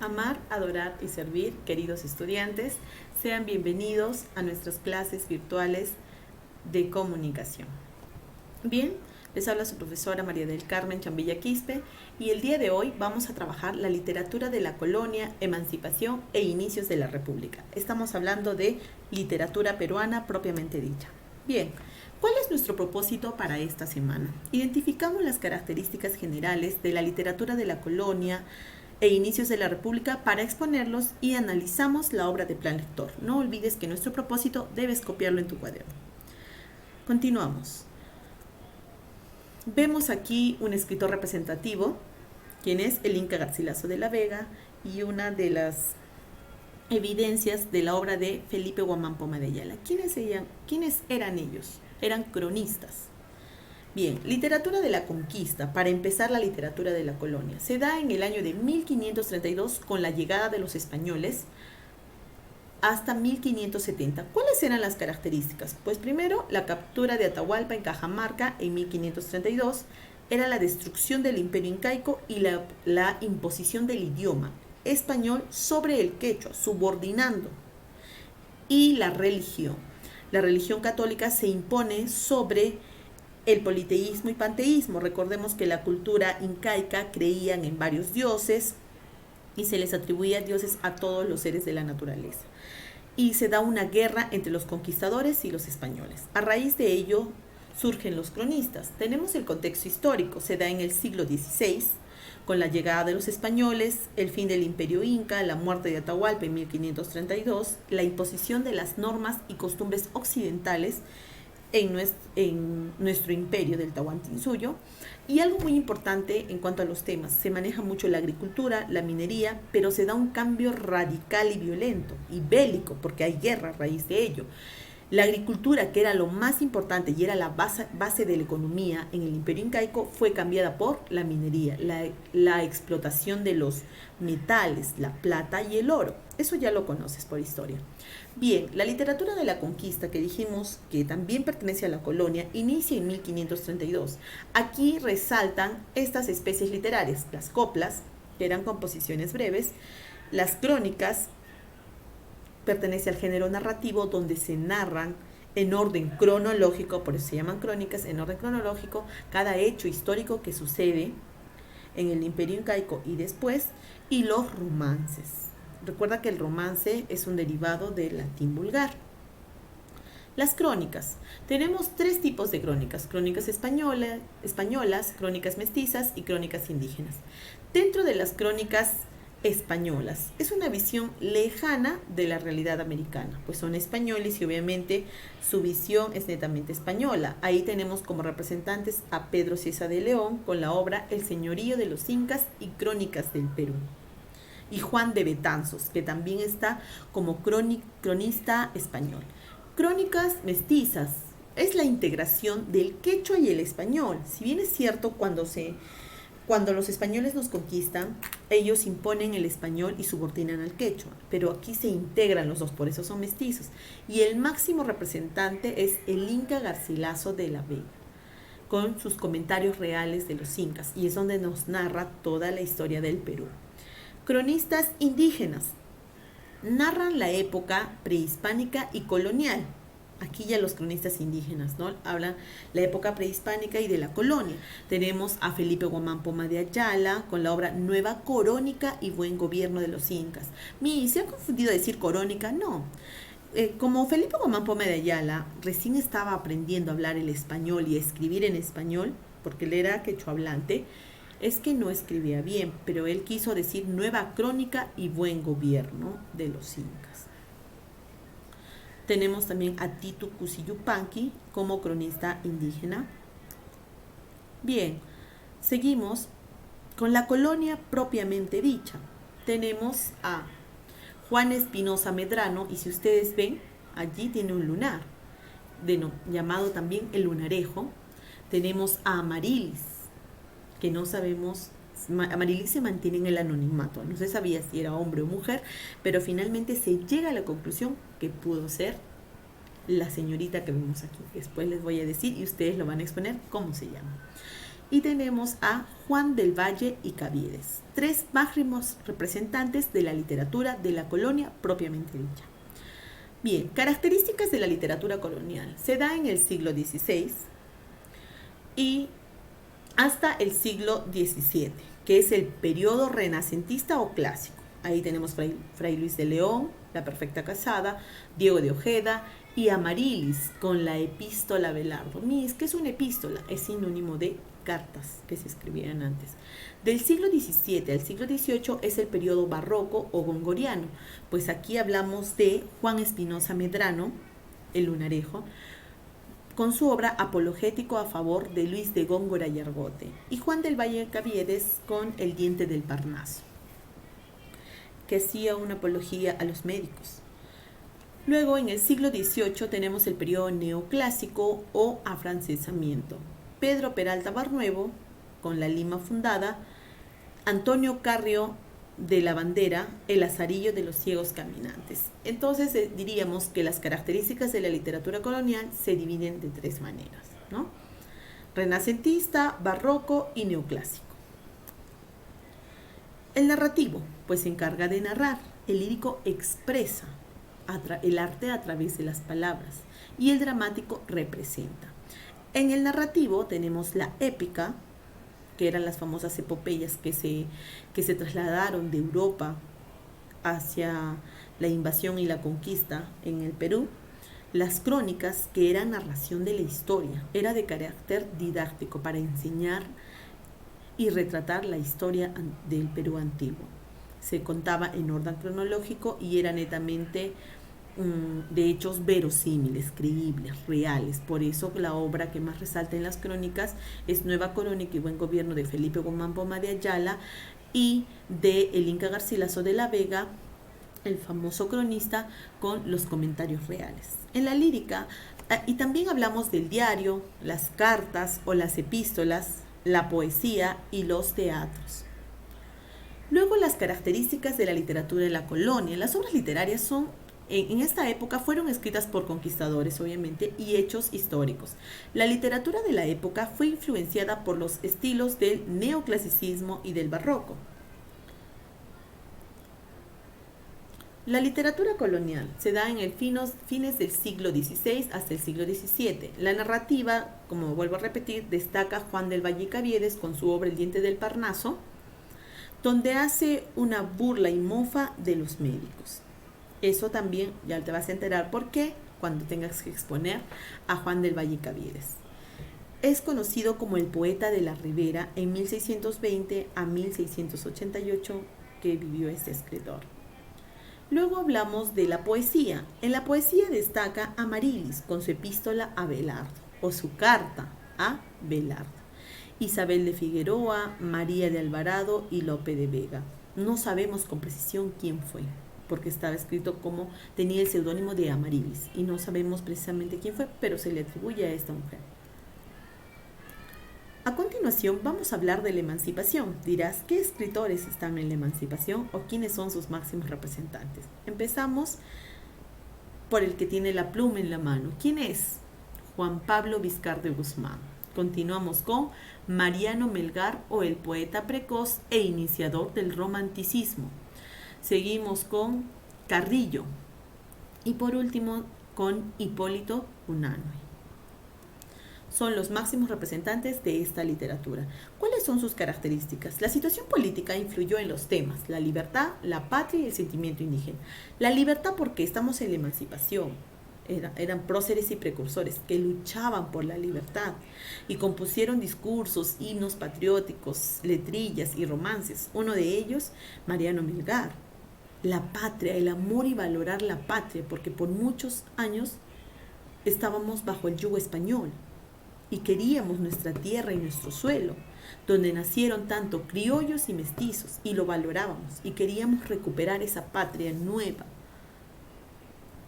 Amar, adorar y servir, queridos estudiantes, sean bienvenidos a nuestras clases virtuales de comunicación. Bien, les habla su profesora María del Carmen Chambilla Quispe y el día de hoy vamos a trabajar la literatura de la colonia, emancipación e inicios de la República. Estamos hablando de literatura peruana propiamente dicha. Bien, ¿cuál es nuestro propósito para esta semana? Identificamos las características generales de la literatura de la colonia e inicios de la República para exponerlos y analizamos la obra de plan lector. No olvides que nuestro propósito debes copiarlo en tu cuaderno. Continuamos. Vemos aquí un escritor representativo, quien es el Inca Garcilaso de la Vega, y una de las evidencias de la obra de Felipe Guamán Poma de Ayala. ¿Quiénes eran ellos? Eran cronistas. Bien, literatura de la conquista, para empezar la literatura de la colonia. Se da en el año de 1532 con la llegada de los españoles hasta 1570. ¿Cuáles eran las características? Pues primero, la captura de Atahualpa en Cajamarca en 1532 era la destrucción del imperio incaico y la imposición del idioma español sobre el quechua, subordinando. Y la religión. La religión católica se impone sobre el politeísmo y panteísmo. Recordemos que la cultura incaica creían en varios dioses y se les atribuía dioses a todos los seres de la naturaleza. Y se da una guerra entre los conquistadores y los españoles. A raíz de ello surgen los cronistas. Tenemos el contexto histórico. Se da en el siglo XVI, con la llegada de los españoles, el fin del imperio inca, la muerte de Atahualpa en 1532, la imposición de las normas y costumbres occidentales en nuestro imperio del Tahuantinsuyo. Y algo muy importante en cuanto a los temas, se maneja mucho la agricultura, la minería, pero se da un cambio radical y violento y bélico, porque hay guerra a raíz de ello. La agricultura, que era lo más importante y era la base de la economía en el imperio incaico, fue cambiada por la minería, la explotación de los metales, la plata y el oro. Eso ya lo conoces por historia. Bien, la literatura de la conquista, que dijimos que también pertenece a la colonia, inicia en 1532. Aquí resaltan estas especies literarias: las coplas, que eran composiciones breves, las crónicas, pertenece al género narrativo, donde se narran en orden cronológico, por eso se llaman crónicas, en orden cronológico, cada hecho histórico que sucede en el imperio incaico y después, y los romances. Recuerda que el romance es un derivado del latín vulgar. Las crónicas. Tenemos tres tipos de crónicas: crónicas españolas, crónicas mestizas y crónicas indígenas. Dentro de las crónicas españolas, es una visión lejana de la realidad americana, pues son españoles y obviamente su visión es netamente española. Ahí tenemos como representantes a Pedro Cieza de León con la obra El señorío de los incas y Crónicas del Perú, y Juan de Betanzos, que también está como cronista español. Crónicas mestizas es la integración del quechua y el español. Si bien es cierto, cuando los españoles nos conquistan, ellos imponen el español y subordinan al quechua, pero aquí se integran los dos, por eso son mestizos. Y el máximo representante es el Inca Garcilaso de la Vega, con sus comentarios reales de los incas, y es donde nos narra toda la historia del Perú. Cronistas indígenas narran la época prehispánica y colonial. Aquí ya los cronistas indígenas, ¿no?, hablan la época prehispánica y de la colonia. Tenemos a Felipe Guamán Poma de Ayala con la obra Nueva Corónica y Buen Gobierno de los Incas. ¿Se ha confundido decir corónica? No. Como Felipe Guamán Poma de Ayala recién estaba aprendiendo a hablar el español y a escribir en español, porque él era quechua hablante, es que no escribía bien, pero él quiso decir Nueva Crónica y Buen Gobierno de los Incas. Tenemos también a Titu Cusi-Yupanqui como cronista indígena. Bien, seguimos con la colonia propiamente dicha. Tenemos a Juan Espinosa Medrano, y si ustedes ven, allí tiene un lunar, llamado también el lunarejo. Tenemos a Amarilis, que no sabemos, Amarilis se mantiene en el anonimato, no se sabía si era hombre o mujer, pero finalmente se llega a la conclusión que pudo ser la señorita que vemos aquí. Después les voy a decir y ustedes lo van a exponer cómo se llama. y tenemos a Juan del Valle y Caviedes, 3 máximos representantes de la literatura de la colonia propiamente dicha. Bien, características de la literatura colonial. Se da en el siglo XVI y hasta el siglo XVII, que es el periodo renacentista o clásico. Ahí tenemos Fray Luis de León, La Perfecta Casada, Diego de Ojeda y Amarilis con la Epístola Abelardo. ¿Qué es una epístola? Es sinónimo de cartas que se escribían antes. Del siglo XVII al siglo XVIII es el periodo barroco o gongoriano, pues aquí hablamos de Juan Espinosa Medrano, el Lunarejo, con su obra apologético a favor de Luis de Góngora y Argote, y Juan del Valle Caviedes con El Diente del Parnaso, que hacía una apología a los médicos. Luego, en el siglo XVIII tenemos el periodo neoclásico o afrancesamiento. Pedro Peralta Barnuevo, con La Lima Fundada, Antonio Carrio de la Bandera, El Lazarillo de los Ciegos Caminantes. Entonces diríamos que las características de la literatura colonial se dividen de 3 maneras, ¿no? Renacentista, barroco y neoclásico. El narrativo, pues se encarga de narrar. El lírico expresa el arte a través de las palabras y el dramático representa. En el narrativo tenemos la épica, que eran las famosas epopeyas que se trasladaron de Europa hacia la invasión y la conquista en el Perú. Las crónicas, que eran narración de la historia, era de carácter didáctico para enseñar y retratar la historia del Perú antiguo. Se contaba en orden cronológico y era netamente de hechos verosímiles, creíbles, reales. Por eso la obra que más resalta en las crónicas es Nueva Crónica y Buen Gobierno de Felipe Guamán Poma de Ayala y de el Inca Garcilaso de la Vega, el famoso cronista, con los comentarios reales. En la lírica, y también hablamos del diario, las cartas o las epístolas, la poesía y los teatros. Luego, las características de la literatura de la colonia. Las obras literarias en esta época fueron escritas por conquistadores, obviamente, y hechos históricos. La literatura de la época fue influenciada por los estilos del neoclasicismo y del barroco. La literatura colonial se da en el fines del siglo XVI hasta el siglo XVII. La narrativa, como vuelvo a repetir, destaca Juan del Valle Caviedes con su obra El Diente del Parnaso, donde hace una burla y mofa de los médicos. Eso también ya te vas a enterar por qué cuando tengas que exponer a Juan del Valle Caviedes. Es conocido como el poeta de la Ribera en 1620 a 1688 que vivió este escritor. Luego hablamos de la poesía. En la poesía destaca Amarilis con su epístola a Belardo o su carta a Belardo. Isabel de Figueroa, María de Alvarado y Lope de Vega. No sabemos con precisión quién fue, porque estaba escrito como tenía el seudónimo de Amarilis y no sabemos precisamente quién fue, pero se le atribuye a esta mujer. A continuación vamos a hablar de la emancipación. Dirás, ¿qué escritores están en la emancipación o quiénes son sus máximos representantes? Empezamos por el que tiene la pluma en la mano. ¿Quién es? Juan Pablo Vizcarra Guzmán. Continuamos con Mariano Melgar, o el poeta precoz e iniciador del romanticismo. Seguimos con Carrillo y por último con Hipólito Unanue. Son los máximos representantes de esta literatura. ¿Cuáles son sus características? La situación política influyó en los temas, la libertad, la patria y el sentimiento indígena. La libertad porque estamos en la emancipación. Eran próceres y precursores que luchaban por la libertad y compusieron discursos, himnos patrióticos, letrillas y romances. Uno de ellos, Mariano Melgar. La patria, el amor y valorar la patria, porque por muchos años estábamos bajo el yugo español y queríamos nuestra tierra y nuestro suelo, donde nacieron tanto criollos y mestizos, y lo valorábamos y queríamos recuperar esa patria nueva.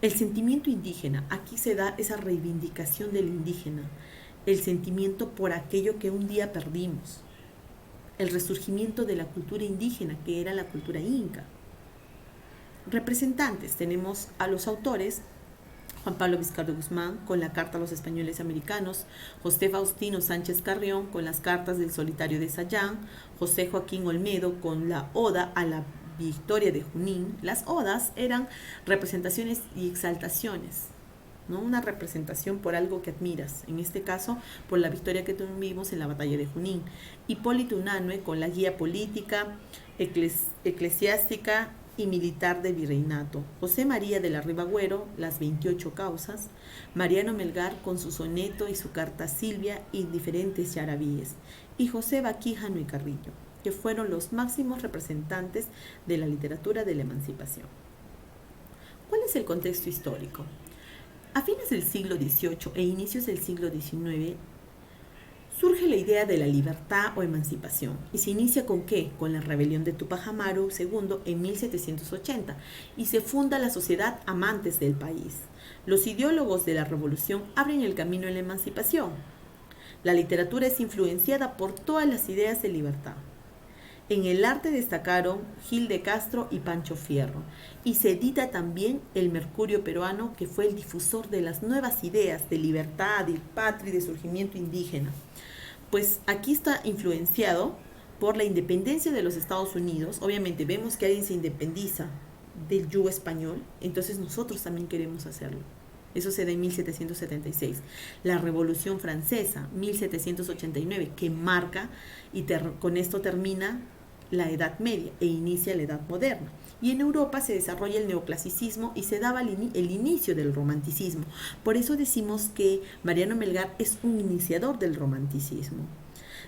El sentimiento indígena, aquí se da esa reivindicación del indígena, el sentimiento por aquello que un día perdimos, el resurgimiento de la cultura indígena, que era la cultura inca. Representantes, tenemos a los autores: Juan Pablo Vizcarra Guzmán con la Carta a los Españoles Americanos, José Faustino Sánchez Carrión con las Cartas del Solitario de Sayán, José Joaquín Olmedo con la Oda a la Victoria de Junín. Las odas eran representaciones y exaltaciones, ¿no? Una representación por algo que admiras, en este caso por la victoria que tuvimos en la batalla de Junín. Hipólito Unanue con la guía política, eclesiástica y militar del virreinato, José María de la Ribagüero, las 28 causas, Mariano Melgar con su soneto y su carta a Silvia y diferentes yarabíes, y José Baquijano y Carrillo, que fueron los máximos representantes de la literatura de la emancipación. ¿Cuál es el contexto histórico? A fines del siglo XVIII e inicios del siglo XIX, surge la idea de la libertad o emancipación. ¿Y se inicia con qué? Con la rebelión de Tupac Amaru II en 1780 y se funda la Sociedad Amantes del País. Los ideólogos de la revolución abren el camino en la emancipación. La literatura es influenciada por todas las ideas de libertad. En el arte destacaron Gil de Castro y Pancho Fierro, y se edita también El Mercurio Peruano, que fue el difusor de las nuevas ideas de libertad, de patria y de surgimiento indígena. Pues aquí está influenciado por la independencia de los Estados Unidos. Obviamente vemos que alguien se independiza del yugo español, entonces nosotros también queremos hacerlo. Eso se da en 1776. La Revolución Francesa, 1789, que marca y con esto termina la Edad Media e inicia la Edad Moderna. Y en Europa se desarrolla el neoclasicismo y se daba el inicio del romanticismo. Por eso decimos que Mariano Melgar es un iniciador del romanticismo.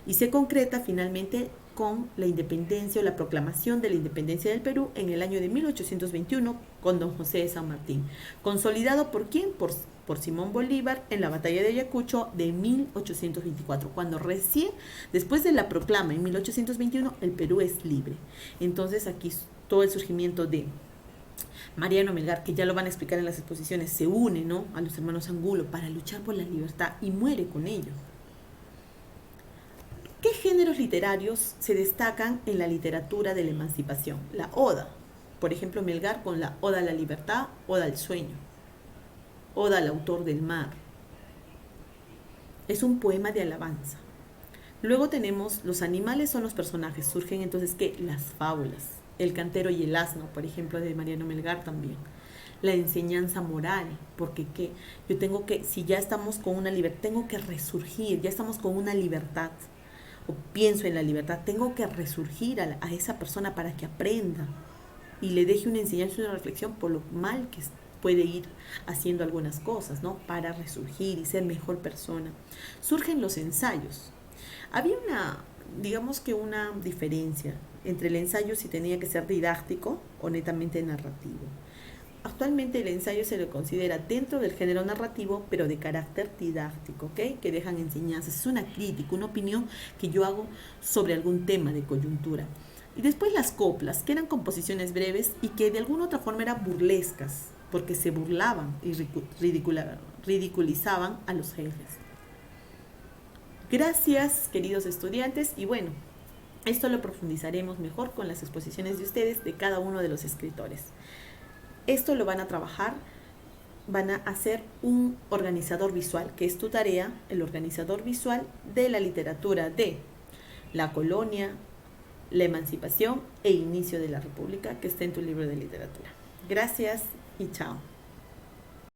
Y se concreta finalmente con la independencia o la proclamación de la independencia del Perú en el año de 1821 con don José de San Martín. ¿Consolidado por quién? Por Simón Bolívar en la batalla de Ayacucho de 1824, cuando recién, después de la proclama en 1821, el Perú es libre. Entonces aquí todo el surgimiento de Mariano Melgar, que ya lo van a explicar en las exposiciones, se une, ¿no?, a los hermanos Angulo para luchar por la libertad y muere con ellos. ¿Qué géneros literarios se destacan en la literatura de la emancipación? La oda, por ejemplo, Melgar con la Oda a la Libertad, Oda al Sueño, Oda al Autor del Mar. Es un poema de alabanza. Luego tenemos los animales son los personajes. Surgen entonces, ¿qué? Las fábulas. El cantero y el asno, por ejemplo, de Mariano Melgar también. La enseñanza moral, porque ¿qué? Yo tengo que, si ya estamos con una libertad, tengo que resurgir, ya estamos con una libertad, o pienso en la libertad, tengo que resurgir a esa persona para que aprenda y le deje una enseñanza y una reflexión por lo mal que puede ir haciendo algunas cosas, ¿no?, para resurgir y ser mejor persona. Surgen los ensayos. Había digamos que una diferencia entre el ensayo si tenía que ser didáctico o netamente narrativo. Actualmente el ensayo se lo considera dentro del género narrativo, pero de carácter didáctico, ¿ok?, que dejan enseñanzas. Es una crítica, una opinión que yo hago sobre algún tema de coyuntura. Y después las coplas, que eran composiciones breves y que de alguna otra forma eran burlescas, porque se burlaban y ridiculizaban a los jefes. Gracias, queridos estudiantes, y bueno, esto lo profundizaremos mejor con las exposiciones de ustedes de cada uno de los escritores. Esto lo van a trabajar, van a hacer un organizador visual, que es tu tarea, el organizador visual de la literatura de la colonia, la emancipación e inicio de la república, que está en tu libro de literatura. Gracias y chao.